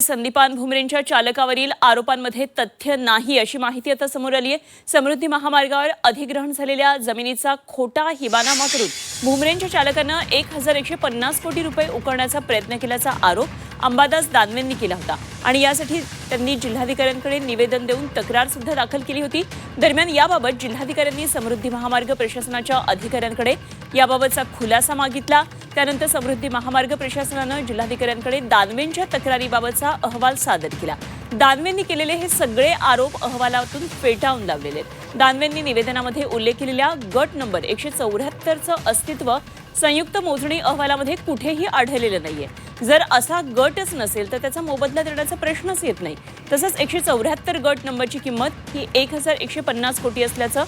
संदीपान भुमरेंच्या चालकावरील आरोपांमध्ये तथ्य नाही अशी माहिती आता समोर आली आहे। समृद्धी महामार्गावर अधिग्रहण झालेल्या जमिनीचा खोटा हिबानामा करून भुमरेंच्या चालकानं 1150 कोटी रुपये उकळण्याचा प्रयत्न केल्याचा आरोप अंबादास दानवेंनी केला होता आणि यासाठी त्यांनी जिल्हाधिकाऱ्यांकडे निवेदन देऊन तक्रार सुद्धा दाखल केली होती। दरम्यान याबाबत जिल्हाधिकाऱ्यांनी समृद्धी महामार्ग प्रशासनाच्या अधिकाऱ्यांकडे याबाबतचा खुलासा मागितला। त्यानंतर समृद्धी महामार्ग प्रशासनानं जिल्हाधिकाऱ्यांकडे दानवेंच्या तक्रारीबाबतचा अहवाल सादर केला। दानवेंनी केलेले हे सगळे आरोप अहवालातून फेटाळून लावलेले आहेत। दानवेंनी निवेदनामध्ये उल्लेख केलेल्या गट नंबर 174चं अस्तित्व संयुक्त मोजणी अहवालामध्ये कुठेही आढळलेलं नाहीये। जर असा गटच नसेल तर त्याचा मोबदला देण्याचा प्रश्नच येत नाही। तसंच 174 गट नंबरची किंमत ही 1150 कोटी असल्याचं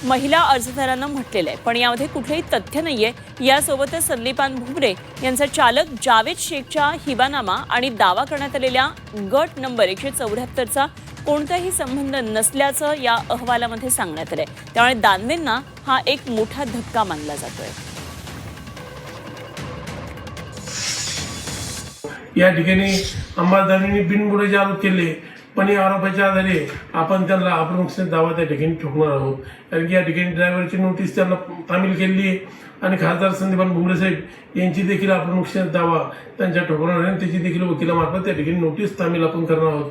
महिला अर्जदारांना म्हटलेलं आहे, पण यामध्ये कुठलेही तथ्य नाहीये। यासोबतच संदीपान भुमरे यांचा चालक जावेद शेखच्या हिबानामा आणि दावा करण्यात आलेल्या गट नंबर 174चा कोणताही संबंध नसल्याचं या अहवालामध्ये सांगण्यात आलंय। त्यामुळे दानवेंना हा एक मोठा धक्का मानला जातोय। या ठिकाणी अंबादासांनी बिनबुडाचे आरोप केले, पण या आरोपाच्या आधारे आपण त्यांना अपरोक्ष दावा त्या ठिकाणी ठोकणार आहोत। कारण की या ठिकाणी ड्रायव्हरची नोटीस त्यांना तामील केली आहे आणि खासदार संदीपान भुमरे साहेब यांची देखील अपरोक्ष दावा त्यांच्या ठोकणार आहे। त्याची देखील वकिलामार्फत त्या ठिकाणी नोटीस तामील आपण करणार आहोत।